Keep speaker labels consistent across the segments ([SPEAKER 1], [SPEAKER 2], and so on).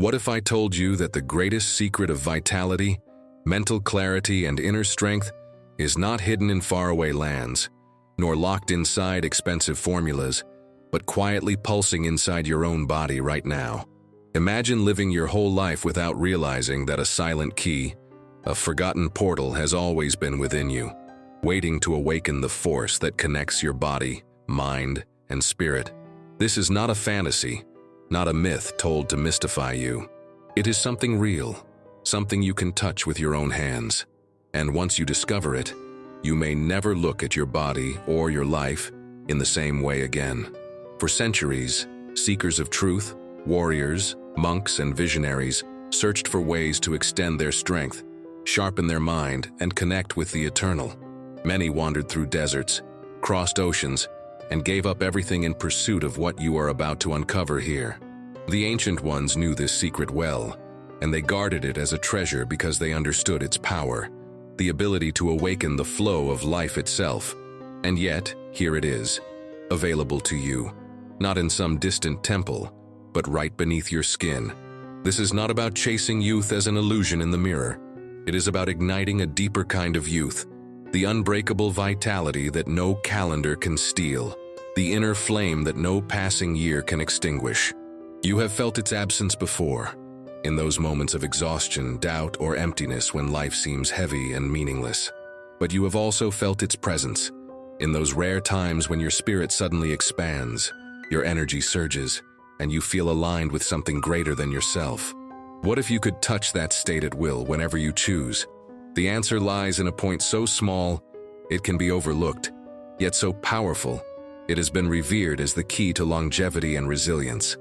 [SPEAKER 1] What if I told you that the greatest secret of vitality, mental clarity, and inner strength is not hidden in faraway lands, nor locked inside expensive formulas, but quietly pulsing inside your own body right now? Imagine living your whole life without realizing that a silent key, a forgotten portal, has always been within you, waiting to awaken the force that connects your body, mind, and spirit. This is not a fantasy, not a myth told to mystify you. It is something real, something you can touch with your own hands. And once you discover it, you may never look at your body or your life in the same way again. For centuries, seekers of truth, warriors, monks, and visionaries searched for ways to extend their strength, sharpen their mind, and connect with the eternal. Many wandered through deserts, crossed oceans, and gave up everything in pursuit of what you are about to uncover here. The ancient ones knew this secret well, and they guarded it as a treasure because they understood its power, the ability to awaken the flow of life itself. And yet, here it is, available to you, not in some distant temple, but right beneath your skin. This is not about chasing youth as an illusion in the mirror. It is about igniting a deeper kind of youth, the unbreakable vitality that no calendar can steal, the inner flame that no passing year can extinguish. You have felt its absence before, in those moments of exhaustion, doubt, or emptiness when life seems heavy and meaningless. But you have also felt its presence, in those rare times when your spirit suddenly expands, your energy surges, and you feel aligned with something greater than yourself. What if you could touch that state at will whenever you choose? The answer lies in a point so small it can be overlooked, yet so powerful it has been revered as the key to longevity and resilience.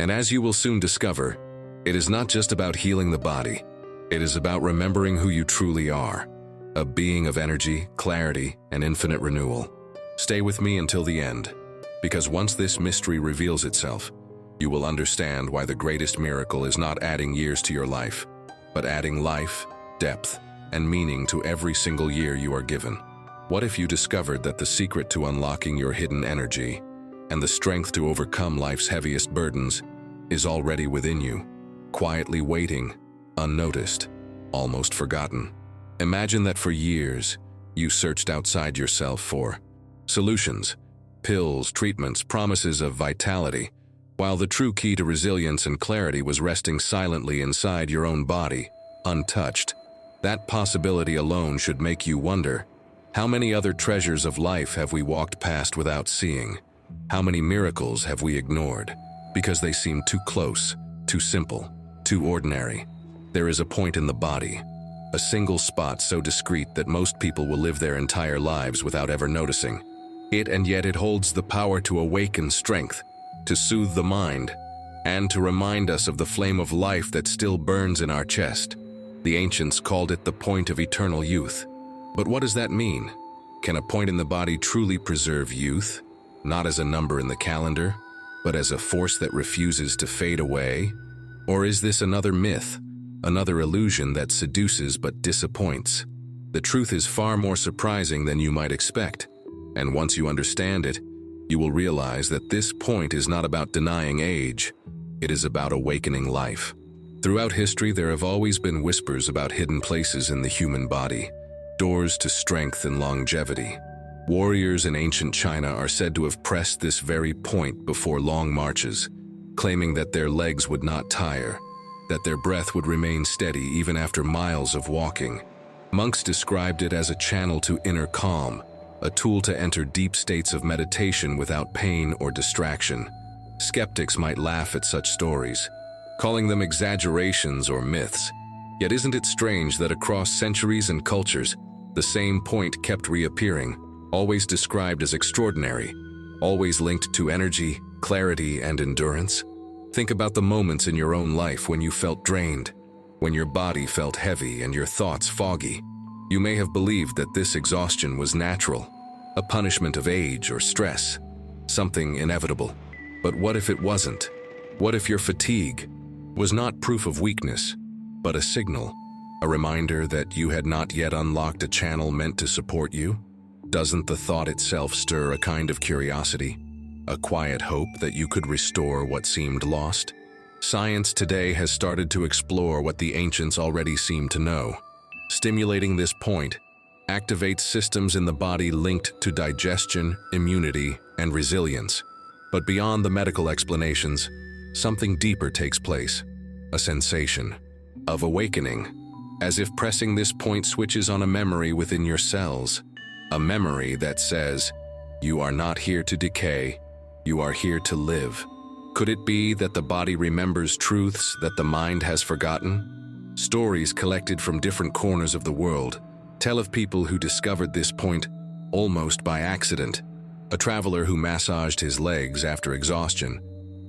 [SPEAKER 1] And as you will soon discover, it is not just about healing the body. It is about remembering who you truly are, a being of energy, clarity, and infinite renewal. Stay with me until the end, because once this mystery reveals itself, you will understand why the greatest miracle is not adding years to your life, but adding life, depth, and meaning to every single year you are given. What if you discovered that the secret to unlocking your hidden energy and the strength to overcome life's heaviest burdens is already within you, quietly waiting, unnoticed, almost forgotten? Imagine that for years, you searched outside yourself for solutions, pills, treatments, promises of vitality, while the true key to resilience and clarity was resting silently inside your own body, untouched. That possibility alone should make you wonder, how many other treasures of life have we walked past without seeing? How many miracles have we ignored because they seem too close, too simple, too ordinary? There is a point in the body, a single spot so discreet that most people will live their entire lives without ever noticing it, and yet it holds the power to awaken strength, to soothe the mind, and to remind us of the flame of life that still burns in our chest. The ancients called it the point of eternal youth. But what does that mean? Can a point in the body truly preserve youth, not as a number in the calendar, but as a force that refuses to fade away? Or is this another myth, another illusion that seduces but disappoints? The truth is far more surprising than you might expect, and once you understand it, you will realize that this point is not about denying age, it is about awakening life. Throughout history, there have always been whispers about hidden places in the human body, doors to strength and longevity. Warriors in ancient China are said to have pressed this very point before long marches, claiming that their legs would not tire, that their breath would remain steady even after miles of walking. Monks described it as a channel to inner calm, a tool to enter deep states of meditation without pain or distraction. Skeptics might laugh at such stories, calling them exaggerations or myths. Yet isn't it strange that across centuries and cultures, the same point kept reappearing, always described as extraordinary, always linked to energy, clarity, and endurance? Think about the moments in your own life when you felt drained, when your body felt heavy and your thoughts foggy. You may have believed that this exhaustion was natural, a punishment of age or stress, something inevitable. But what if it wasn't? What if your fatigue was not proof of weakness, but a signal, a reminder that you had not yet unlocked a channel meant to support you? Doesn't the thought itself stir a kind of curiosity, a quiet hope that you could restore what seemed lost? Science today has started to explore what the ancients already seemed to know. Stimulating this point activates systems in the body linked to digestion, immunity, and resilience. But beyond the medical explanations, something deeper takes place, a sensation of awakening, as if pressing this point switches on a memory within your cells, a memory that says, "You are not here to decay, you are here to live." Could it be that the body remembers truths that the mind has forgotten? Stories collected from different corners of the world tell of people who discovered this point almost by accident. A traveler who massaged his legs after exhaustion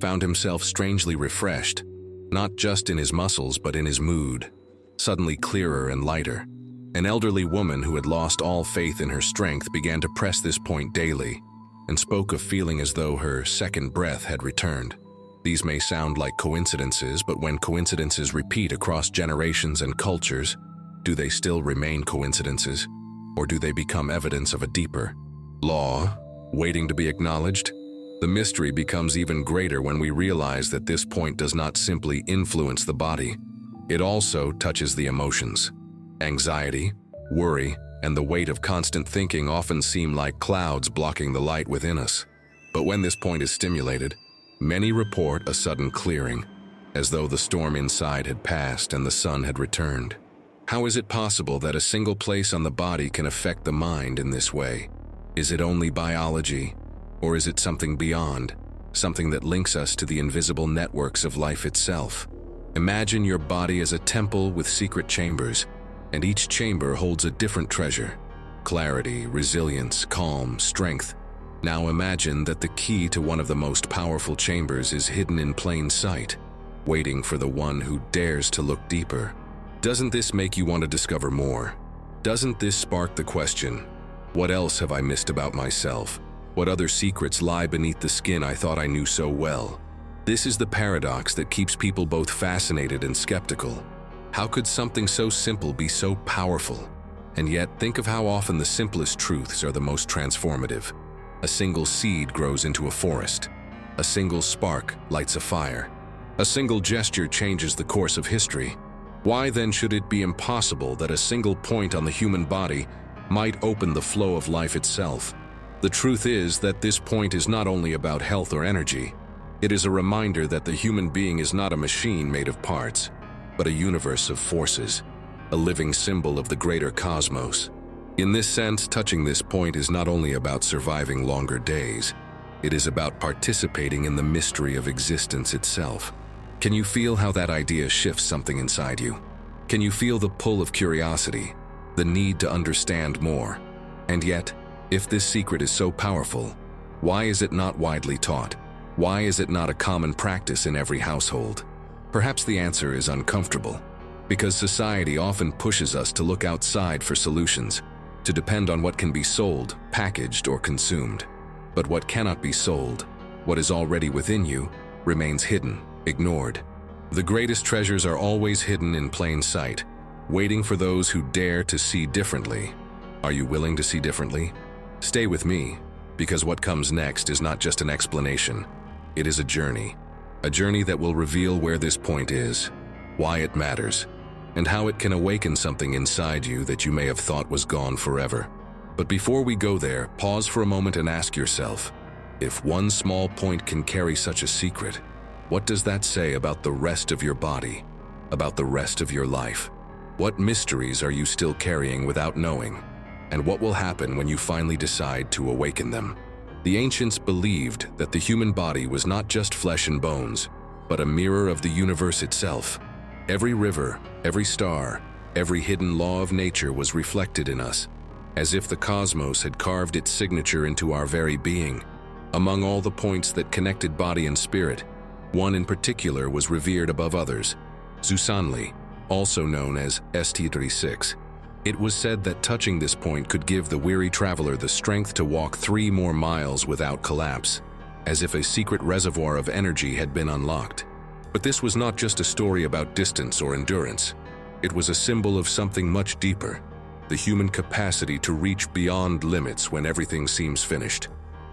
[SPEAKER 1] found himself strangely refreshed, not just in his muscles but in his mood, suddenly clearer and lighter. An elderly woman who had lost all faith in her strength began to press this point daily and spoke of feeling as though her second breath had returned. These may sound like coincidences, but when coincidences repeat across generations and cultures, do they still remain coincidences, or do they become evidence of a deeper law waiting to be acknowledged? The mystery becomes even greater when we realize that this point does not simply influence the body. It also touches the emotions. Anxiety, worry, and the weight of constant thinking often seem like clouds blocking the light within us. But when this point is stimulated, many report a sudden clearing, as though the storm inside had passed and the sun had returned. How is it possible that a single place on the body can affect the mind in this way? Is it only biology, or is it something beyond, something that links us to the invisible networks of life itself? Imagine your body as a temple with secret chambers, and each chamber holds a different treasure: clarity, resilience, calm, strength. Now imagine that the key to one of the most powerful chambers is hidden in plain sight, waiting for the one who dares to look deeper. Doesn't this make you want to discover more? Doesn't this spark the question, what else have I missed about myself? What other secrets lie beneath the skin I thought I knew so well? This is the paradox that keeps people both fascinated and skeptical. How could something so simple be so powerful? And yet, think of how often the simplest truths are the most transformative. A single seed grows into a forest. A single spark lights a fire. A single gesture changes the course of history. Why then should it be impossible that a single point on the human body might open the flow of life itself? The truth is that this point is not only about health or energy. It is a reminder that the human being is not a machine made of parts, but a universe of forces, a living symbol of the greater cosmos. In this sense, touching this point is not only about surviving longer days, it is about participating in the mystery of existence itself. Can you feel how that idea shifts something inside you? Can you feel the pull of curiosity, the need to understand more? And yet, if this secret is so powerful, why is it not widely taught? Why is it not a common practice in every household? Perhaps the answer is uncomfortable, because society often pushes us to look outside for solutions, to depend on what can be sold, packaged, or consumed. But what cannot be sold, what is already within you, remains hidden, ignored. The greatest treasures are always hidden in plain sight, waiting for those who dare to see differently. Are you willing to see differently? Stay with me, because what comes next is not just an explanation. It is a journey that will reveal where this point is, why it matters, and how it can awaken something inside you that you may have thought was gone forever. But before we go there, pause for a moment and ask yourself, if one small point can carry such a secret, what does that say about the rest of your body, about the rest of your life? What mysteries are you still carrying without knowing? And what will happen when you finally decide to awaken them? The ancients believed that the human body was not just flesh and bones, but a mirror of the universe itself. Every river, every star, every hidden law of nature was reflected in us, as if the cosmos had carved its signature into our very being. Among all the points that connected body and spirit, one in particular was revered above others: Zusanli, also known as ST-36. It was said that touching this point could give the weary traveler the strength to walk 3 more miles without collapse, as if a secret reservoir of energy had been unlocked. But this was not just a story about distance or endurance. It was a symbol of something much deeper, the human capacity to reach beyond limits when everything seems finished.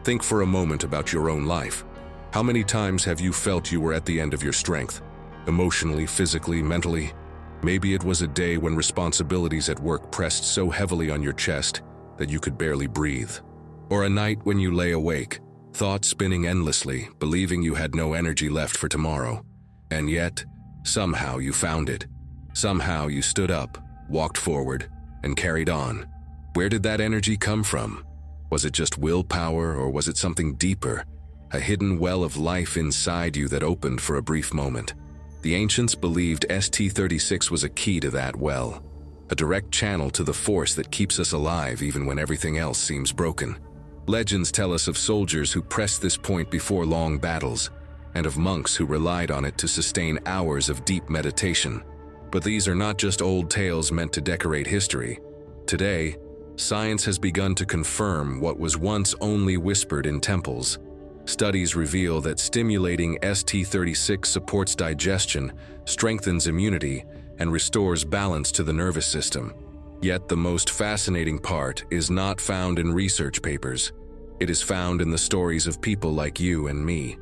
[SPEAKER 1] Think for a moment about your own life. How many times have you felt you were at the end of your strength, Emotionally, physically, mentally. Maybe it was a day when responsibilities at work pressed so heavily on your chest that you could barely breathe. Or a night when you lay awake, thoughts spinning endlessly, believing you had no energy left for tomorrow. And yet, somehow you found it. Somehow you stood up, walked forward, and carried on. Where did that energy come from? Was it just willpower, or was it something deeper? A hidden well of life inside you that opened for a brief moment. The ancients believed ST-36 was a key to that well, a direct channel to the force that keeps us alive even when everything else seems broken. Legends tell us of soldiers who pressed this point before long battles, and of monks who relied on it to sustain hours of deep meditation. But these are not just old tales meant to decorate history. Today, science has begun to confirm what was once only whispered in temples. Studies reveal that stimulating ST-36 supports digestion, strengthens immunity, and restores balance to the nervous system. Yet the most fascinating part is not found in research papers. It is found in the stories of people like you and me.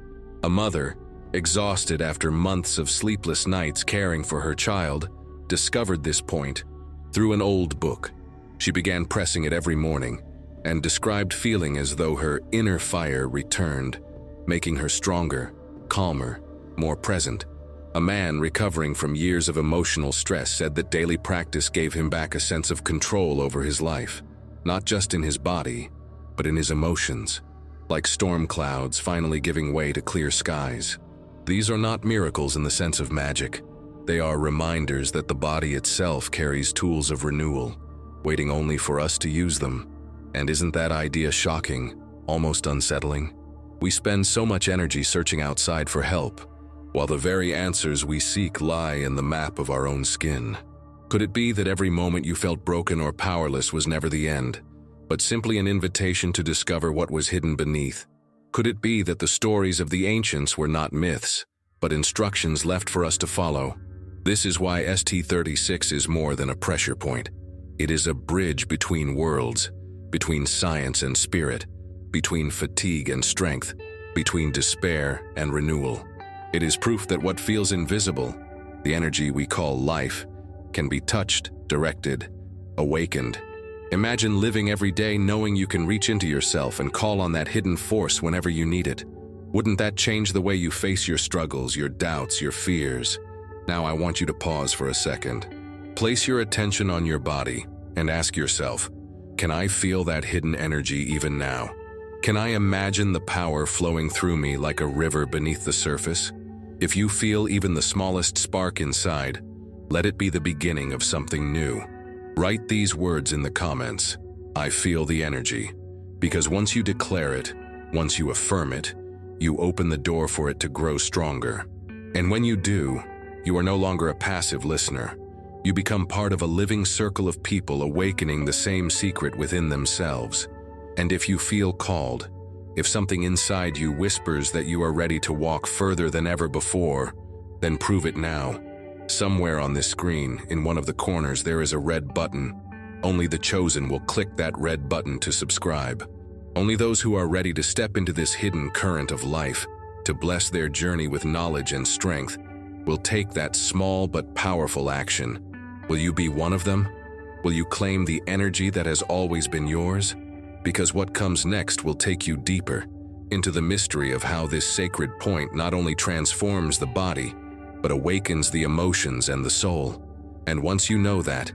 [SPEAKER 1] A mother, exhausted after months of sleepless nights caring for her child, discovered this point through an old book. She began pressing it every morning, and described feeling as though her inner fire returned, making her stronger, calmer, more present. A man recovering from years of emotional stress said that daily practice gave him back a sense of control over his life, not just in his body, but in his emotions, like storm clouds finally giving way to clear skies. These are not miracles in the sense of magic. They are reminders that the body itself carries tools of renewal, waiting only for us to use them. And isn't that idea shocking, almost unsettling? We spend so much energy searching outside for help, while the very answers we seek lie in the map of our own skin. Could it be that every moment you felt broken or powerless was never the end, but simply an invitation to discover what was hidden beneath? Could it be that the stories of the ancients were not myths, but instructions left for us to follow? This is why ST-36 is more than a pressure point. It is a bridge between worlds, between science and spirit, between fatigue and strength, between despair and renewal. It is proof that what feels invisible, the energy we call life, can be touched, directed, awakened. Imagine living every day knowing you can reach into yourself and call on that hidden force whenever you need it. Wouldn't that change the way you face your struggles, your doubts, your fears? Now I want you to pause for a second. Place your attention on your body and ask yourself, can I feel that hidden energy even now? Can I imagine the power flowing through me like a river beneath the surface? If you feel even the smallest spark inside, let it be the beginning of something new. Write these words in the comments. I feel the energy. Because once you declare it, once you affirm it, you open the door for it to grow stronger. And when you do, you are no longer a passive listener. You become part of a living circle of people awakening the same secret within themselves. And if you feel called, if something inside you whispers that you are ready to walk further than ever before, then prove it now. Somewhere on this screen, in one of the corners, there is a red button. Only the chosen will click that red button to subscribe. Only those who are ready to step into this hidden current of life, to bless their journey with knowledge and strength, will take that small but powerful action. Will you be one of them? Will you claim the energy that has always been yours? Because what comes next will take you deeper into the mystery of how this sacred point not only transforms the body, but awakens the emotions and the soul. And once you know that,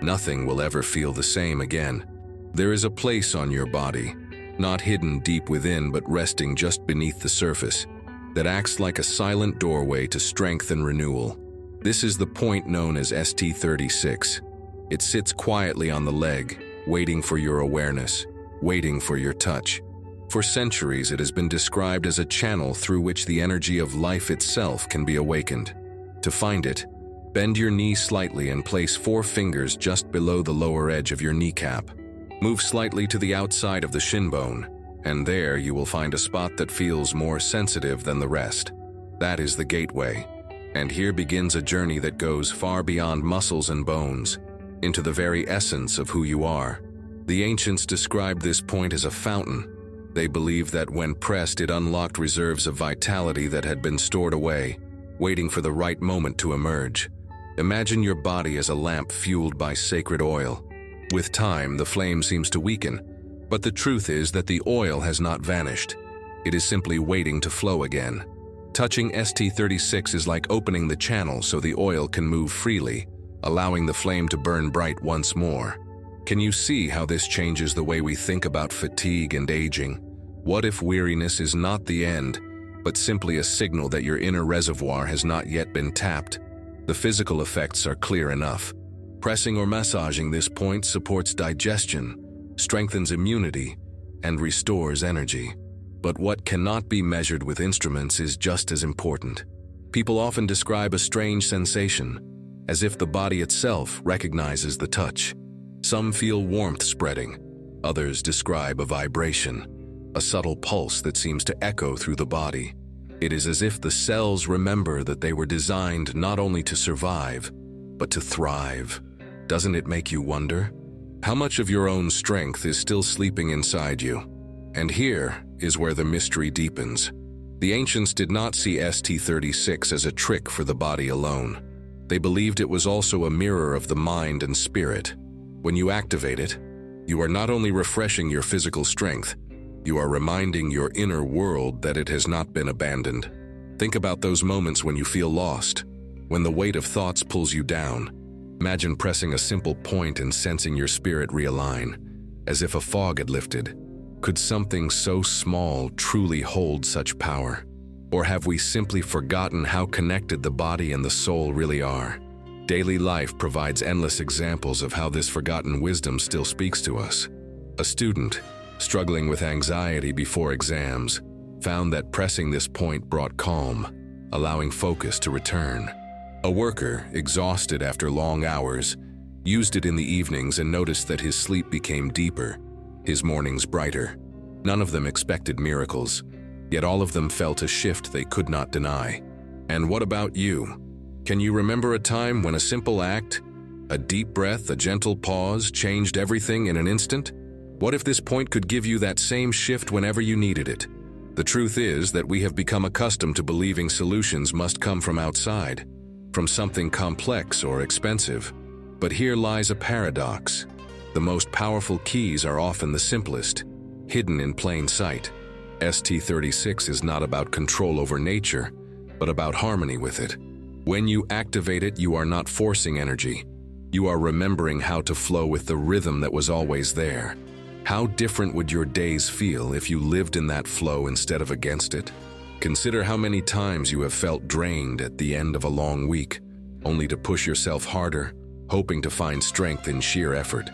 [SPEAKER 1] nothing will ever feel the same again. There is a place on your body, not hidden deep within but resting just beneath the surface, that acts like a silent doorway to strength and renewal. This is the point known as ST-36. It sits quietly on the leg, waiting for your awareness, waiting for your touch. For centuries, it has been described as a channel through which the energy of life itself can be awakened. To find it, bend your knee slightly and place 4 fingers just below the lower edge of your kneecap. Move slightly to the outside of the shin bone, and there you will find a spot that feels more sensitive than the rest. That is the gateway. And here begins a journey that goes far beyond muscles and bones, into the very essence of who you are. The ancients described this point as a fountain. They believed that when pressed, it unlocked reserves of vitality that had been stored away, waiting for the right moment to emerge. Imagine your body as a lamp fueled by sacred oil. With time, the flame seems to weaken, but the truth is that the oil has not vanished. It is simply waiting to flow again. Touching ST-36 is like opening the channel so the oil can move freely, allowing the flame to burn bright once more. Can you see how this changes the way we think about fatigue and aging? What if weariness is not the end, but simply a signal that your inner reservoir has not yet been tapped? The physical effects are clear enough. Pressing or massaging this point supports digestion, strengthens immunity, and restores energy. But what cannot be measured with instruments is just as important. People often describe a strange sensation, as if the body itself recognizes the touch. Some feel warmth spreading, others describe a vibration, a subtle pulse that seems to echo through the body. It is as if the cells remember that they were designed not only to survive, but to thrive. Doesn't it make you wonder? How much of your own strength is still sleeping inside you? And here is where the mystery deepens. The ancients did not see ST-36 as a trick for the body alone. They believed it was also a mirror of the mind and spirit. When you activate it, you are not only refreshing your physical strength, you are reminding your inner world that it has not been abandoned. Think about those moments when you feel lost, when the weight of thoughts pulls you down. Imagine pressing a simple point and sensing your spirit realign, as if a fog had lifted. Could something so small truly hold such power? Or have we simply forgotten how connected the body and the soul really are? Daily life provides endless examples of how this forgotten wisdom still speaks to us. A student, struggling with anxiety before exams, found that pressing this point brought calm, allowing focus to return. A worker, exhausted after long hours, used it in the evenings and noticed that his sleep became deeper, his mornings brighter. None of them expected miracles, yet all of them felt a shift they could not deny. And what about you? Can you remember a time when a simple act, a deep breath, a gentle pause, changed everything in an instant? What if this point could give you that same shift whenever you needed it? The truth is that we have become accustomed to believing solutions must come from outside, from something complex or expensive. But here lies a paradox. The most powerful keys are often the simplest, hidden in plain sight. ST-36 is not about control over nature, but about harmony with it. When you activate it, you are not forcing energy. You are remembering how to flow with the rhythm that was always there. How different would your days feel if you lived in that flow instead of against it? Consider how many times you have felt drained at the end of a long week, only to push yourself harder, hoping to find strength in sheer effort.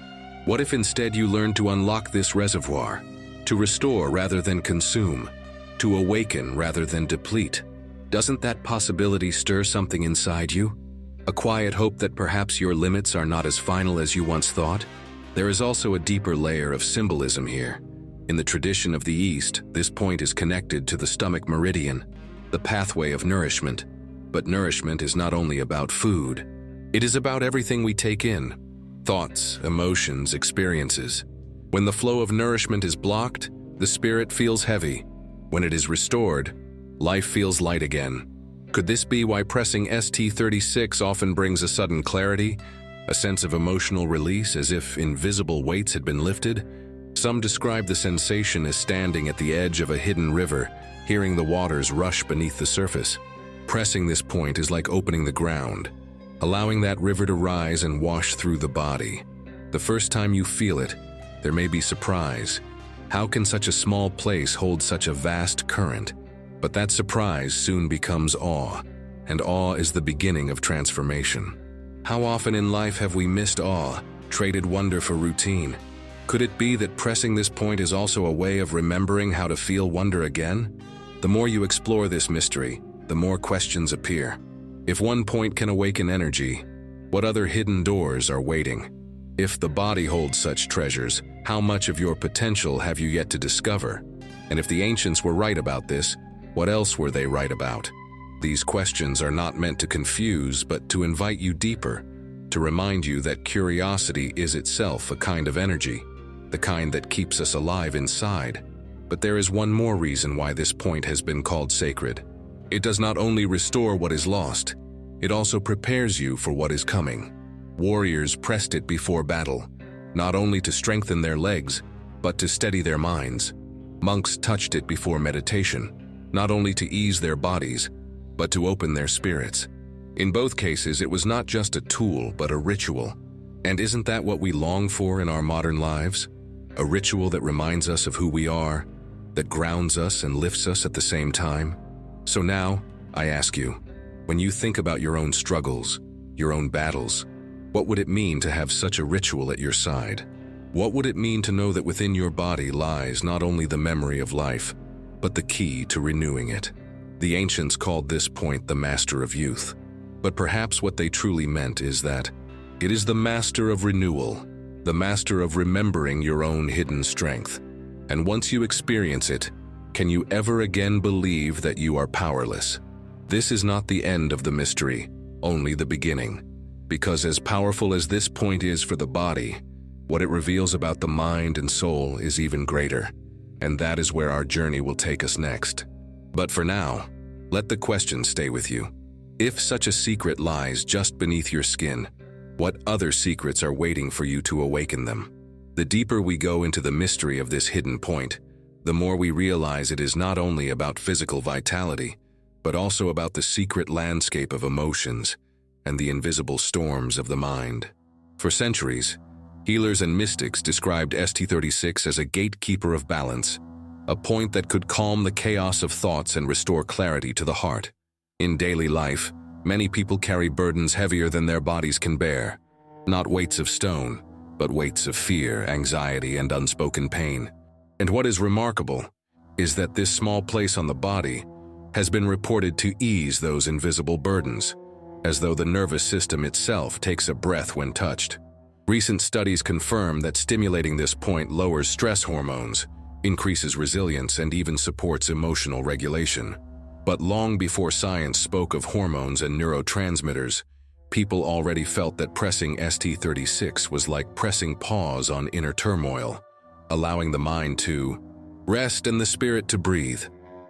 [SPEAKER 1] What if instead you learned to unlock this reservoir, to restore rather than consume, to awaken rather than deplete? Doesn't that possibility stir something inside you? A quiet hope that perhaps your limits are not as final as you once thought? There is also a deeper layer of symbolism here. In the tradition of the East, this point is connected to the stomach meridian, the pathway of nourishment. But nourishment is not only about food. It is about everything we take in. Thoughts, emotions, experiences. When the flow of nourishment is blocked, the spirit feels heavy. When it is restored, life feels light again. Could this be why pressing ST-36 often brings a sudden clarity, a sense of emotional release as if invisible weights had been lifted? Some describe the sensation as standing at the edge of a hidden river, hearing the waters rush beneath the surface. Pressing this point is like opening the ground, allowing that river to rise and wash through the body. The first time you feel it, there may be surprise. How can such a small place hold such a vast current? But that surprise soon becomes awe, and awe is the beginning of transformation. How often in life have we missed awe, traded wonder for routine? Could it be that pressing this point is also a way of remembering how to feel wonder again? The more you explore this mystery, the more questions appear. If one point can awaken energy, what other hidden doors are waiting? If the body holds such treasures, how much of your potential have you yet to discover? And if the ancients were right about this, what else were they right about? These questions are not meant to confuse, but to invite you deeper, to remind you that curiosity is itself a kind of energy, the kind that keeps us alive inside. But there is one more reason why this point has been called sacred. It does not only restore what is lost, it also prepares you for what is coming. Warriors pressed it before battle, not only to strengthen their legs, but to steady their minds. Monks touched it before meditation, not only to ease their bodies, but to open their spirits. In both cases, it was not just a tool, but a ritual. And isn't that what we long for in our modern lives? A ritual that reminds us of who we are, that grounds us and lifts us at the same time? So now, I ask you, when you think about your own struggles, your own battles, what would it mean to have such a ritual at your side? What would it mean to know that within your body lies not only the memory of life, but the key to renewing it? The ancients called this point the master of youth. But perhaps what they truly meant is that it is the master of renewal, the master of remembering your own hidden strength. And once you experience it, can you ever again believe that you are powerless? This is not the end of the mystery, only the beginning. Because as powerful as this point is for the body, what it reveals about the mind and soul is even greater. And that is where our journey will take us next. But for now, let the question stay with you. If such a secret lies just beneath your skin, what other secrets are waiting for you to awaken them? The deeper we go into the mystery of this hidden point, the more we realize it is not only about physical vitality, but also about the secret landscape of emotions and the invisible storms of the mind. For centuries, healers and mystics described ST-36 as a gatekeeper of balance, a point that could calm the chaos of thoughts and restore clarity to the heart. In daily life, many people carry burdens heavier than their bodies can bear, not weights of stone, but weights of fear, anxiety, and unspoken pain. And what is remarkable is that this small place on the body has been reported to ease those invisible burdens, as though the nervous system itself takes a breath when touched. Recent studies confirm that stimulating this point lowers stress hormones, increases resilience, and even supports emotional regulation. But long before science spoke of hormones and neurotransmitters, people already felt that pressing ST-36 was like pressing pause on inner turmoil, allowing the mind to rest and the spirit to breathe.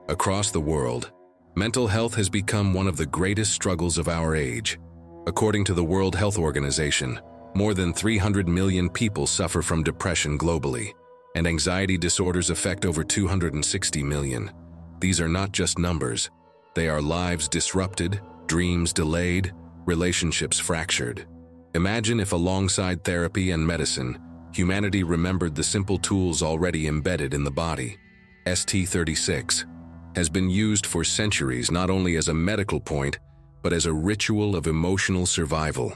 [SPEAKER 1] Across the world, mental health has become one of the greatest struggles of our age. According to the World Health Organization, more than 300 million people suffer from depression globally, and anxiety disorders affect over 260 million. These are not just numbers. They are lives disrupted, dreams delayed, relationships fractured. Imagine if alongside therapy and medicine, humanity remembered the simple tools already embedded in the body. ST-36 has been used for centuries not only as a medical point, but as a ritual of emotional survival.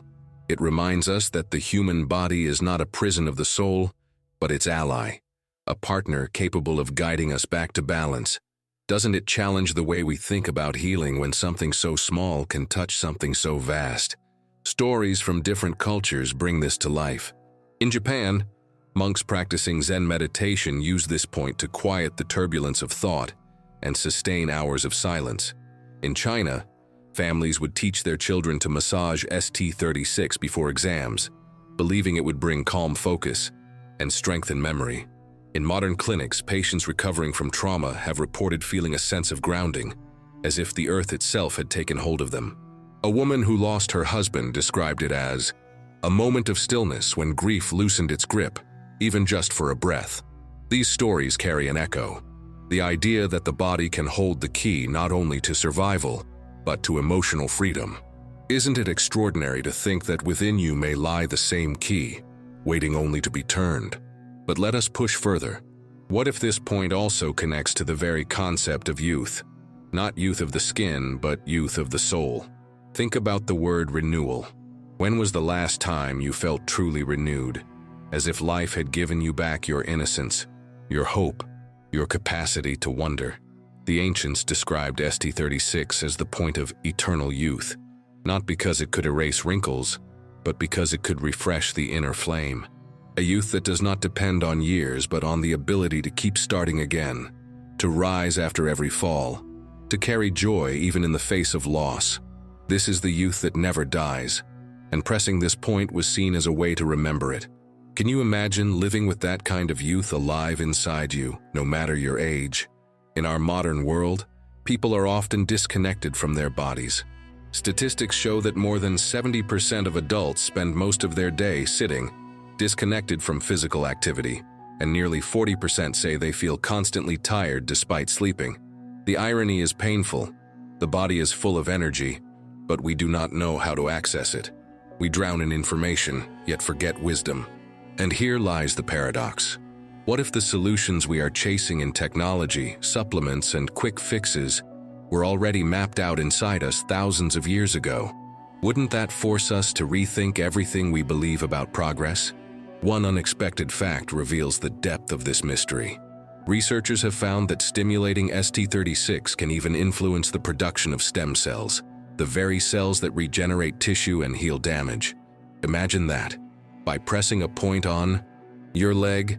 [SPEAKER 1] It reminds us that the human body is not a prison of the soul, but its ally, a partner capable of guiding us back to balance. Doesn't it challenge the way we think about healing when something so small can touch something so vast? Stories from different cultures bring this to life. In Japan, monks practicing Zen meditation use this point to quiet the turbulence of thought and sustain hours of silence. In China, families would teach their children to massage ST-36 before exams, believing it would bring calm focus and strengthen memory. In modern clinics, patients recovering from trauma have reported feeling a sense of grounding, as if the earth itself had taken hold of them. A woman who lost her husband described it as a moment of stillness when grief loosened its grip, even just for a breath. These stories carry an echo, the idea that the body can hold the key not only to survival, but to emotional freedom. Isn't it extraordinary to think that within you may lie the same key, waiting only to be turned? But let us push further. What if this point also connects to the very concept of youth? Not youth of the skin, but youth of the soul. Think about the word renewal. When was the last time you felt truly renewed, as if life had given you back your innocence, your hope, your capacity to wonder? The ancients described ST-36 as the point of eternal youth, not because it could erase wrinkles, but because it could refresh the inner flame. A youth that does not depend on years, but on the ability to keep starting again, to rise after every fall, to carry joy even in the face of loss. This is the youth that never dies, and pressing this point was seen as a way to remember it. Can you imagine living with that kind of youth alive inside you, no matter your age? In our modern world, people are often disconnected from their bodies. Statistics show that more than 70% of adults spend most of their day sitting, disconnected from physical activity, and nearly 40% say they feel constantly tired despite sleeping. The irony is painful. The body is full of energy, but we do not know how to access it. We drown in information, yet forget wisdom. And here lies the paradox. What if the solutions we are chasing in technology, supplements, and quick fixes were already mapped out inside us thousands of years ago? Wouldn't that force us to rethink everything we believe about progress? One unexpected fact reveals the depth of this mystery. Researchers have found that stimulating ST-36 can even influence the production of stem cells, the very cells that regenerate tissue and heal damage. Imagine that. By pressing a point on your leg,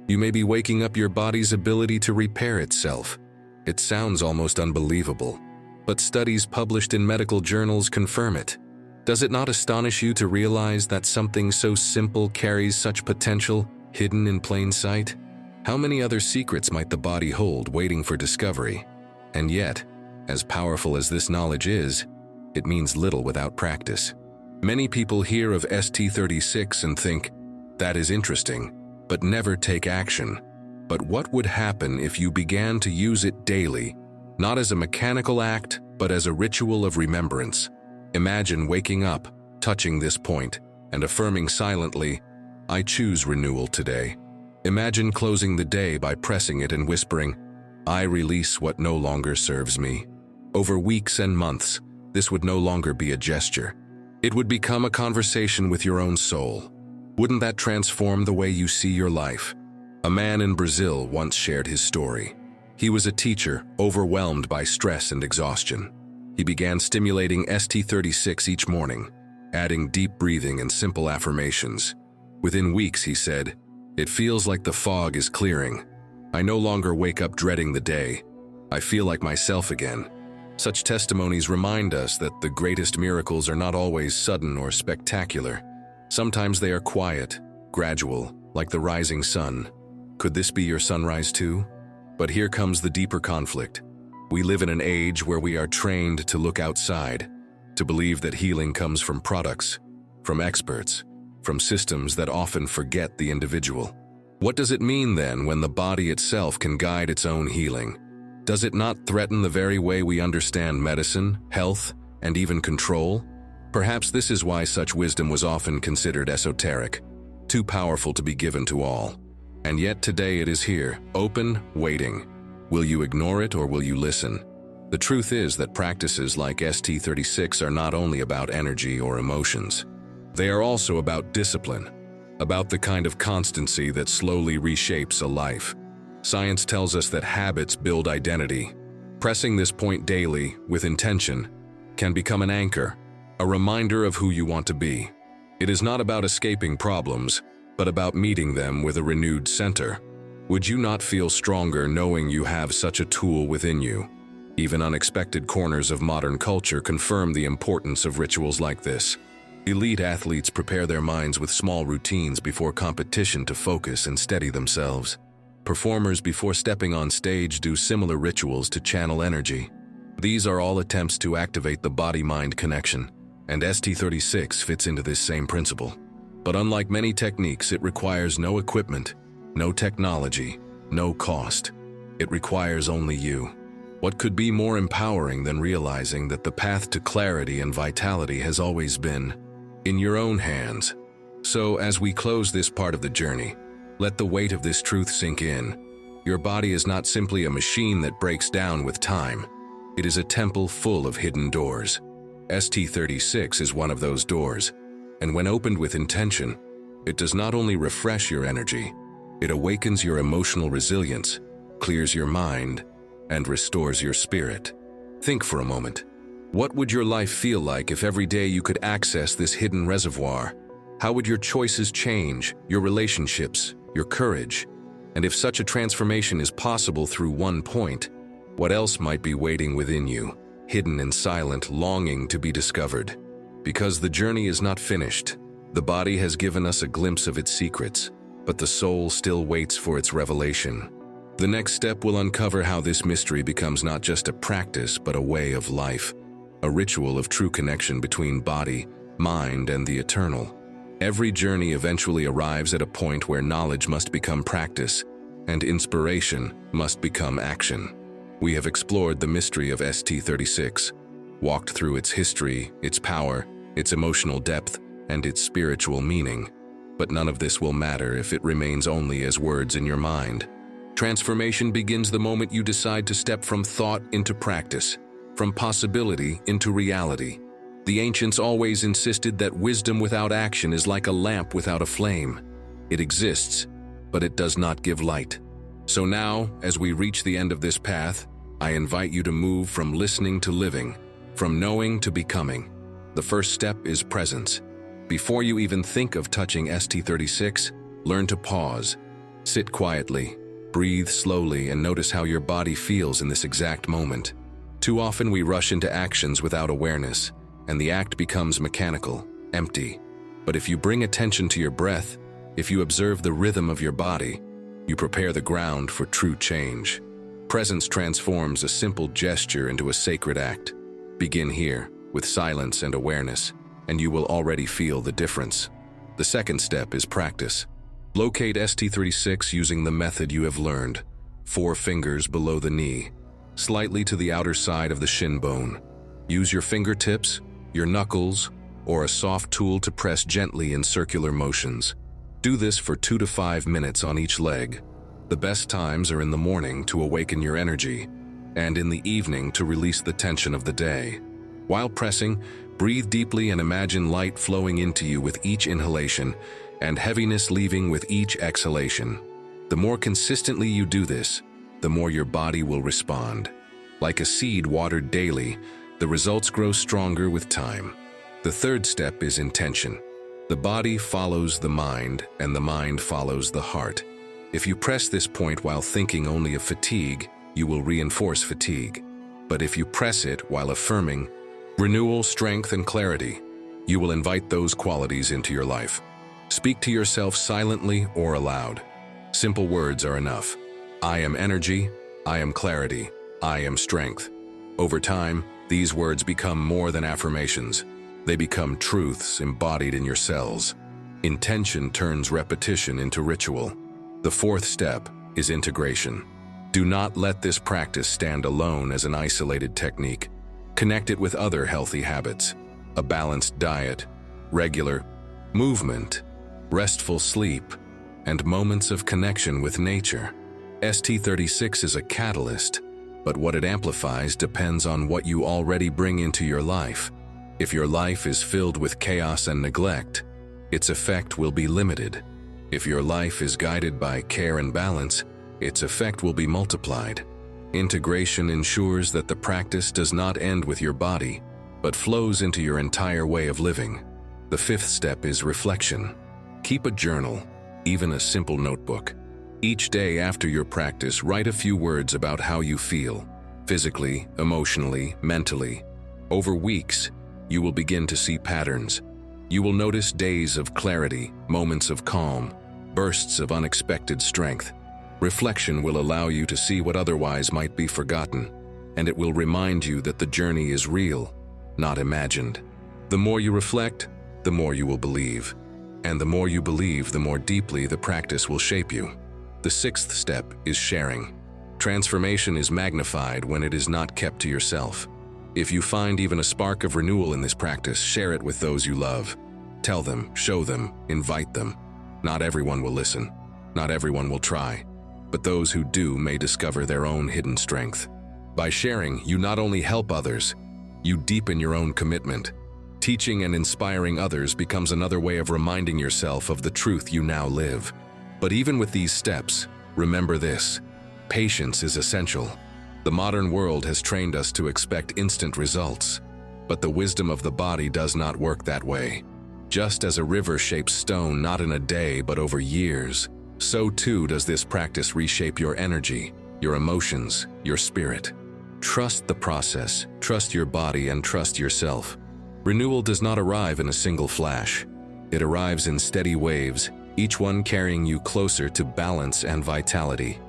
[SPEAKER 1] you may be waking up your body's ability to repair itself. It sounds almost unbelievable, but studies published in medical journals confirm it. Does it not astonish you to realize that something so simple carries such potential, hidden in plain sight? How many other secrets might the body hold waiting for discovery? And yet, as powerful as this knowledge is, it means little without practice. Many people hear of ST-36 and think, that is interesting, but never take action. But what would happen if you began to use it daily, not as a mechanical act, but as a ritual of remembrance? Imagine waking up, touching this point, and affirming silently, I choose renewal today. Imagine closing the day by pressing it and whispering, I release what no longer serves me. Over weeks and months, this would no longer be a gesture. It would become a conversation with your own soul. Wouldn't that transform the way you see your life? A man in Brazil once shared his story. He was a teacher, overwhelmed by stress and exhaustion. He began stimulating ST-36 each morning, adding deep breathing and simple affirmations. Within weeks, he said, it feels like the fog is clearing. I no longer wake up dreading the day. I feel like myself again. Such testimonies remind us that the greatest miracles are not always sudden or spectacular. Sometimes they are quiet, gradual, like the rising sun. Could this be your sunrise too? But here comes the deeper conflict. We live in an age where we are trained to look outside, to believe that healing comes from products, from experts, from systems that often forget the individual. What does it mean then when the body itself can guide its own healing? Does it not threaten the very way we understand medicine, health, and even control? Perhaps this is why such wisdom was often considered esoteric, too powerful to be given to all. And yet today it is here, open, waiting. Will you ignore it or will you listen? The truth is that practices like ST-36 are not only about energy or emotions. They are also about discipline, about the kind of constancy that slowly reshapes a life. Science tells us that habits build identity. Pressing this point daily, with intention, can become an anchor, a reminder of who you want to be. It is not about escaping problems, but about meeting them with a renewed center. Would you not feel stronger knowing you have such a tool within you? Even unexpected corners of modern culture confirm the importance of rituals like this. Elite athletes prepare their minds with small routines before competition to focus and steady themselves. Performers before stepping on stage do similar rituals to channel energy. These are all attempts to activate the body-mind connection, and ST-36 fits into this same principle. But unlike many techniques, it requires no equipment, no technology, no cost. It requires only you. What could be more empowering than realizing that the path to clarity and vitality has always been in your own hands? So, as we close this part of the journey, let the weight of this truth sink in. Your body is not simply a machine that breaks down with time. It is a temple full of hidden doors. ST-36 is one of those doors, and when opened with intention, it does not only refresh your energy, it awakens your emotional resilience, clears your mind, and restores your spirit. Think for a moment. What would your life feel like if every day you could access this hidden reservoir? How would your choices change, your relationships, your courage? And if such a transformation is possible through one point, what else might be waiting within you, hidden and silent, longing to be discovered? Because the journey is not finished. The body has given us a glimpse of its secrets, but the soul still waits for its revelation. The next step will uncover how this mystery becomes not just a practice but a way of life, a ritual of true connection between body, mind, and the eternal. Every journey eventually arrives at a point where knowledge must become practice, and inspiration must become action. We have explored the mystery of ST-36, walked through its history, its power, its emotional depth, and its spiritual meaning. But none of this will matter if it remains only as words in your mind. Transformation begins the moment you decide to step from thought into practice, from possibility into reality. The ancients always insisted that wisdom without action is like a lamp without a flame. It exists, but it does not give light. So now, as we reach the end of this path, I invite you to move from listening to living, from knowing to becoming. The first step is presence. Before you even think of touching ST-36, learn to pause. Sit quietly, breathe slowly, and notice how your body feels in this exact moment. Too often we rush into actions without awareness, and the act becomes mechanical, empty. But if you bring attention to your breath, if you observe the rhythm of your body, you prepare the ground for true change. Presence transforms a simple gesture into a sacred act. Begin here, with silence and awareness, and you will already feel the difference. The second step is practice. Locate ST-36 using the method you have learned. 4 fingers below the knee, slightly to the outer side of the shin bone. Use your fingertips, your knuckles, or a soft tool to press gently in circular motions. Do this for 2 to 5 minutes on each leg. The best times are in the morning to awaken your energy, and in the evening to release the tension of the day. While pressing, breathe deeply and imagine light flowing into you with each inhalation and heaviness leaving with each exhalation. The more consistently you do this, the more your body will respond. Like a seed watered daily, the results grow stronger with time. The third step is intention. The body follows the mind, and the mind follows the heart. If you press this point while thinking only of fatigue, you will reinforce fatigue. But if you press it while affirming renewal, strength, and clarity, you will invite those qualities into your life. Speak to yourself silently or aloud. Simple words are enough. I am energy, I am clarity, I am strength. Over time, these words become more than affirmations. They become truths embodied in your cells. Intention turns repetition into ritual. The fourth step is integration. Do not let this practice stand alone as an isolated technique. Connect it with other healthy habits, a balanced diet, regular movement, restful sleep, and moments of connection with nature. ST-36 is a catalyst, but what it amplifies depends on what you already bring into your life. If your life is filled with chaos and neglect, its effect will be limited. If your life is guided by care and balance, its effect will be multiplied. Integration ensures that the practice does not end with your body, but flows into your entire way of living. The fifth step is reflection. Keep a journal, even a simple notebook. Each day after your practice, write a few words about how you feel, physically, emotionally, mentally. Over weeks, you will begin to see patterns. You will notice days of clarity, moments of calm, bursts of unexpected strength. Reflection will allow you to see what otherwise might be forgotten, and it will remind you that the journey is real, not imagined. The more you reflect, the more you will believe. And the more you believe, the more deeply the practice will shape you. The sixth step is sharing. Transformation is magnified when it is not kept to yourself. If you find even a spark of renewal in this practice, share it with those you love. Tell them, show them, invite them. Not everyone will listen. Not everyone will try. But those who do may discover their own hidden strength. By sharing, you not only help others, you deepen your own commitment. Teaching and inspiring others becomes another way of reminding yourself of the truth you now live. But even with these steps, remember this: patience is essential. The modern world has trained us to expect instant results, but the wisdom of the body does not work that way. Just as a river shapes stone not in a day but over years, so too does this practice reshape your energy, your emotions, your spirit. Trust the process, trust your body, and trust yourself. Renewal does not arrive in a single flash. It arrives in steady waves, each one carrying you closer to balance and vitality.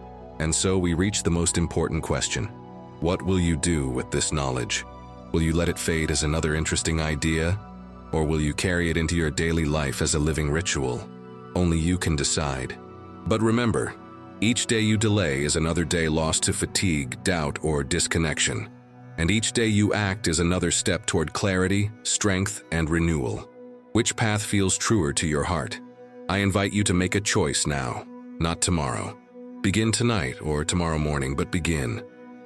[SPEAKER 1] And so we reach the most important question. What will you do with this knowledge? Will you let it fade as another interesting idea? Or will you carry it into your daily life as a living ritual? Only you can decide. But remember, each day you delay is another day lost to fatigue, doubt, or disconnection. And each day you act is another step toward clarity, strength, and renewal. Which path feels truer to your heart? I invite you to make a choice now, not tomorrow. Begin tonight or tomorrow morning, but begin.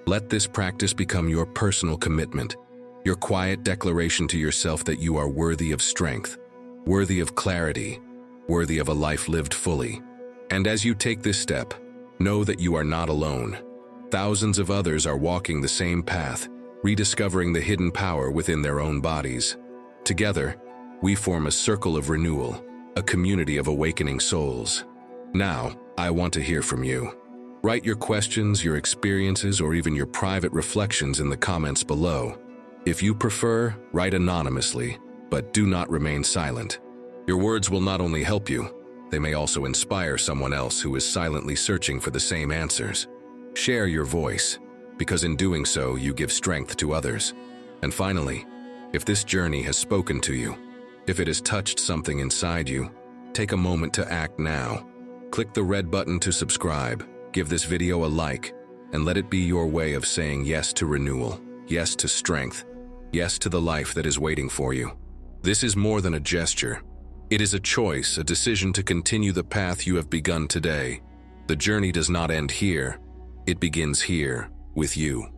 [SPEAKER 1] Let this practice become your personal commitment, your quiet declaration to yourself that you are worthy of strength, worthy of clarity, worthy of a life lived fully. And as you take this step, know that you are not alone. Thousands of others are walking the same path, rediscovering the hidden power within their own bodies. Together, we form a circle of renewal, a community of awakening souls. Now, I want to hear from you. Write your questions, your experiences, or even your private reflections in the comments below. If you prefer, write anonymously, but do not remain silent. Your words will not only help you, they may also inspire someone else who is silently searching for the same answers. Share your voice, because in doing so, you give strength to others. And finally, if this journey has spoken to you, if it has touched something inside you, take a moment to act now. Click the red button to subscribe, give this video a like, and let it be your way of saying yes to renewal, yes to strength, yes to the life that is waiting for you. This is more than a gesture. It is a choice, a decision to continue the path you have begun today. The journey does not end here. It begins here, with you.